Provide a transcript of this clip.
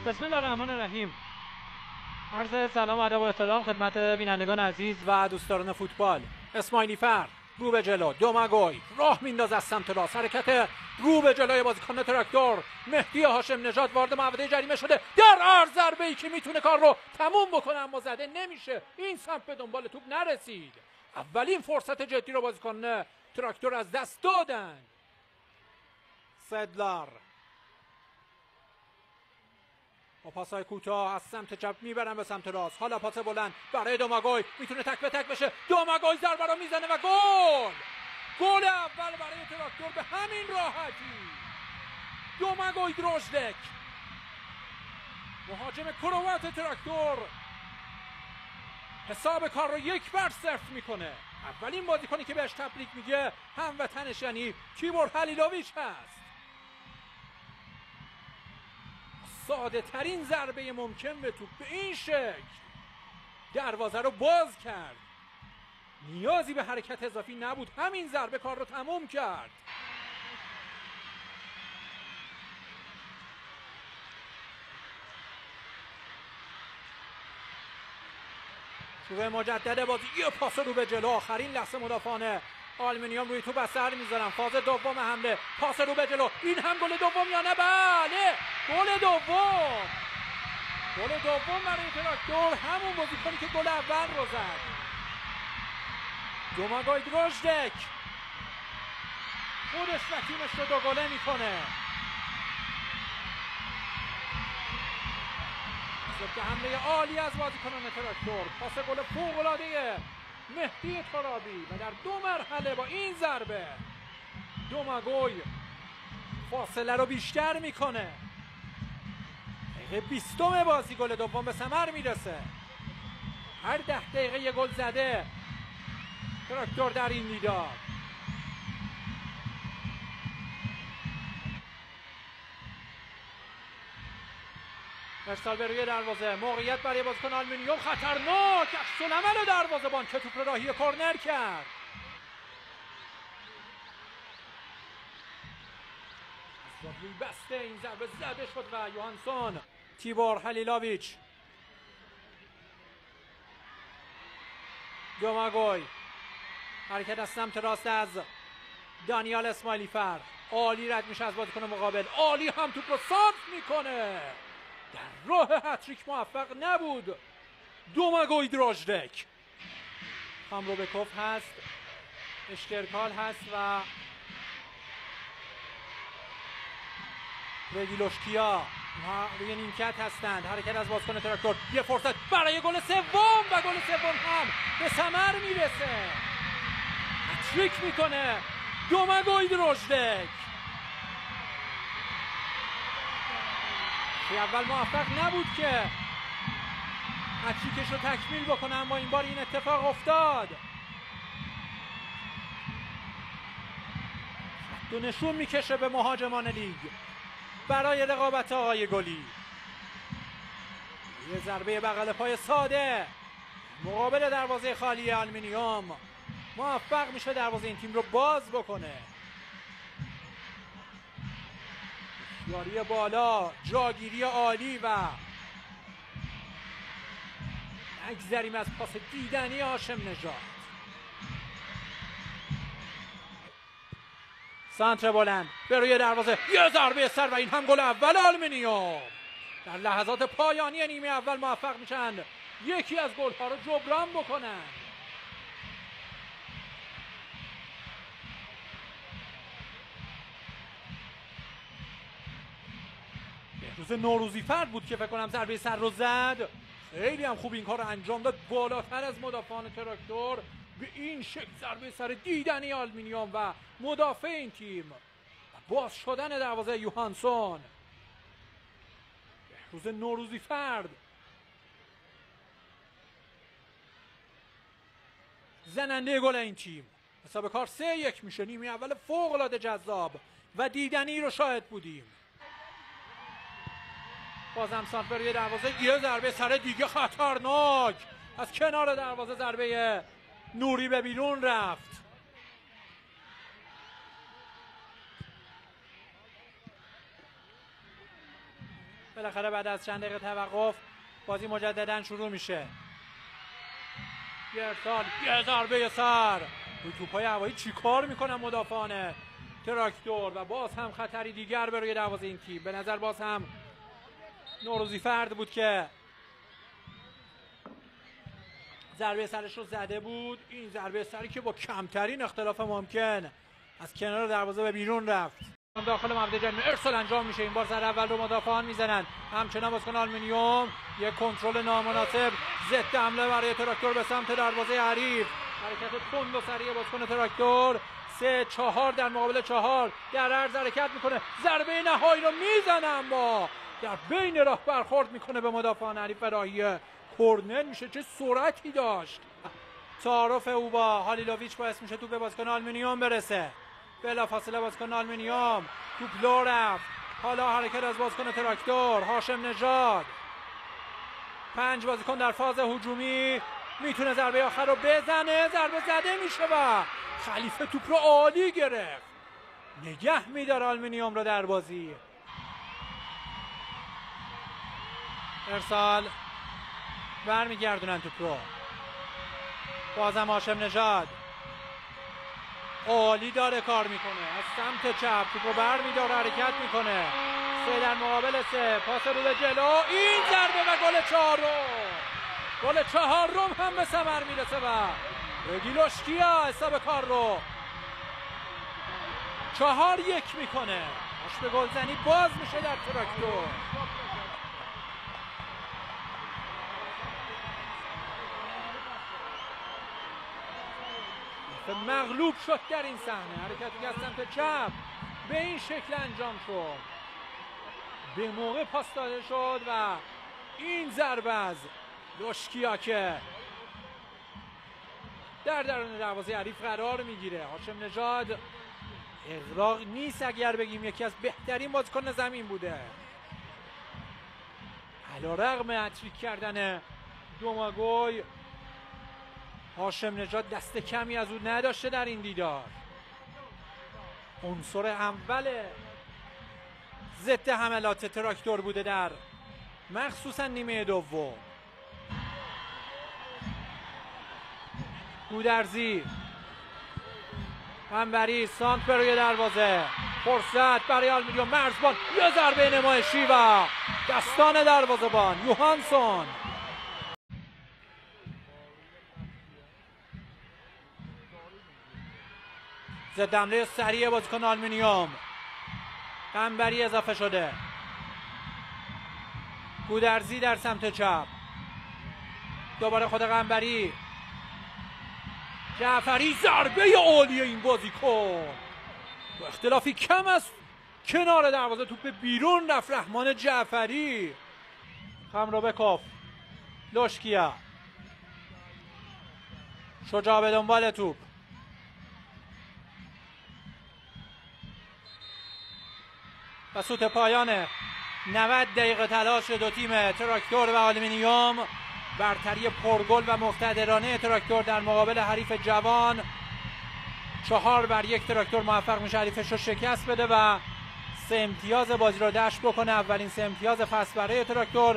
بسم الله الرحمن الرحیم. عرض سلام و ادب و احترام خدمت بینندگان عزیز و دوستداران فوتبال. اسماعیلی فر رو به جلو، دومگوی راه میندازه از سمت راست، حرکت رو به جلوی بازیکن تراکتور. مهدی هاشم نژاد وارد محوطه جریمه شده، در عرض ضربه ای که میتونه کار رو تموم بکنه اما زده نمیشه. این سمت به دنبال توپ نرسید. اولین فرصت جدی رو بازیکن تراکتور از دست دادن. سدلار با پاسای کوتاه از سمت چپ میبرن به سمت راست. حالا پاس بلند برای دوماگوی، میتونه تک به تک بشه. دوماگوی ضربه رو میزنه و گل! گل اول برای تراکتور به همین راحتی. دوماگوی دروژدک، مهاجم کروات تراکتور، حساب کار رو 1-0 میکنه. اولین بازیکنی که بهش تبریک میگه هموطنش یعنی تیبور هلیلوویچ هست. ساده ترین ضربه ممکن به توپ به این شکل دروازه رو باز کرد. نیازی به حرکت اضافی نبود، همین ضربه کار رو تموم کرد. شروع مجدد بازی، یه پاس رو به جلو. آخرین لحظه مدافعان آلومینیوم روی توپ اثر میذارن. فاز دوم حمله، پاس رو به جلو. این هم گل دوم یا نه؟ بله، گل دوم. گل دوم برای تراکتور، همون بازیکنی که گل اول رو زد. دوماگوی دروژدک خودش و تیمش رو 2 گله میکنه. ضد حمله عالی از بازیکنان تراکتور، پاس گل فوق‌العاده مهدی ترابی و در 2 مرحله با این ضربه دوماگوی فاصله رو بیشتر میکنه. دقیقه 20 بازی گل دوم به ثمر میرسه. هر 10 دقیقه یه گل زده تراکتور در این میدان. ارسال به روی دروازه، موقعیت برای بازیکن آلومینیوم، خطرناک. عکس‌العمل دروازه‌بان که توپ رو راهی کرنر کرد. از روی بسته این ضربه زده شد و یوهانسون، تیبور هلیلوویچ، دوماگوی، حرکت از سمت راست از دانیال اسماعیلی فر، عالی رد میشه از بازیکن مقابل، عالی هم توپ رو صرف میکنه. در راه هتریک موفق نبود دوماگوی دروژدک. خامروبکوف هست، اشترکال هست و رگیلوشکیا روی نیمکت هستند. حرکت از بازیکن تراکتور، یه فرصت برای گل سوم و گل سوم هم به ثمر میرسه. هتریک میکنه دوماگوی دروژدک. اول موفق نبود که هتریکش رو تکمیل بکنه، اما این بار این اتفاق افتاد. خط و نشون میکشه به مهاجمان لیگ برای رقابت آقای گلی. یه ضربه بغل پای ساده مقابل دروازه خالی آلومینیوم، موفق میشه دروازه این تیم رو باز بکنه. یاری بالا، جاگیری عالی و نگذریم از پاس دیدنی هاشم نژاد. سانتر بلند به روی دروازه، یه ضربه سر و این هم گل اول آلومینیوم. در لحظات پایانی نیمه اول موفق میشن یکی از گل‌ها رو جبران بکنن. بهروز نوروزی فرد بود که فکر کنم ضربه سر رو زد. خیلی هم خوب این کار رو انجام داد، بالاتر از مدافعان تراکتور. به این شکل ضربه سر دیدنی آلومینیوم و مدافع این تیم، باز شدن دروازه یوهانسون. بهروز نوروزی فرد زننده گل این تیم. حساب کار 3-1 میشه. نیمه اول فوق‌العاده جذاب و دیدنی رو شاهد بودیم. بازم سانت به روی دروازه، یه ضربه سر دیگه خطرناک از کنار دروازه، ضربه نوری به بیرون رفت. بالاخره بعد از چند دقیقه توقف بازی مجددا شروع میشه. یه ضربه سر روی توپای هوایی چیکار میکنن مدافعان تراکتور و باز هم خطری دیگر به روی دروازه این تیم. به نظر باز هم نوروزی فرد بود که ضربه سرش رو زده بود. این ضربه سری که با کمترین اختلاف ممکن از کنار دروازه به بیرون رفت. داخل محوطه جریمه ارسال انجام میشه. این بار ضربه اول رو مدافعان میزنن. همچنان بازیکن آلومینیوم یک کنترل نامناسب ضد حمله برای تراکتور به سمت دروازه حریف. حرکت تند و سریع بازیکن تراکتور 3-4 در مقابل 4 در عرض حرکت میکنه. ضربه نهایی رو میزنه اما در بین راه برخورد میکنه به مدافعان حریف. راهی کورنر میشه. چه سرعتی داشت. تعارف او با هالیلوویچ باعث میشه توپ به بازیکن آلومینیوم برسه. بلافاصله بازیکن آلومینیوم توپ لو رفت. حالا حرکت از بازیکن تراکتور هاشم نژاد. 5 بازیکن در فاز هجومی میتونه ضربه آخر رو بزنه. ضربه زده میشه و خلیفه توپ رو عالی گرفت. نگه میداره آلومینیوم رو در بازی. ارسال برمیگردونن توپ رو. بازم هاشم نژاد عالی داره کار میکنه. از سمت چپ توپ رو برمیداره حرکت میکنه. 3 در مقابل 3 پاس رو به جلو. این ضربه و گل 4 گل 4 هم به ثمر میرسه و رگیلوشکیا حساب کار رو 4-1 میکنه. باش به گلزنی باز میشه در تراکتور. مغلوب شد در این صحنه. حرکتی از سمت چپ به این شکل انجام شد. به موقع پاس داده شد و این ضربه از لوشکیا که در درون دروازه حریف قرار میگیره. هاشم نژاد اغراق نیست اگر بگیم یکی از بهترین بازیکن زمین بوده. علیرغم هتریک کردن دوماگوی هاشم نژاد دست کمی از او نداشته در این دیدار. عنصر اول ضد حملات تراکتور بوده در مخصوصا نیمه دوم. گودرزی انوری سانت به روی دروازه. فرصت برای آلومینیوم. مرزبان یه ضربه نمایشی و دستان دروازه‌بان یوهانسون. ضد حمله سریع بازیکن آلومینیوم. قنبری اضافه شده. گودرزی در سمت چپ. دوباره خود قنبری. جعفری ضربه عالی این بازیکن. با اختلافی کم از کنار دروازه توپ بیرون رفت. رحمان جعفری. خمروبکوف. لوشکیا. شجاع به دنبال توپ. و سوت پایان 90 دقیقه تلاش دو تیم تراکتور و آلومینیوم. برتری پرگل و مقتدرانه تراکتور در مقابل حریف جوان. 4-1 تراکتور موفق میشه حریفش رو شکست بده و 3 امتیاز بازی رو دشت بکنه. اولین 3 امتیاز فصل برای تراکتور.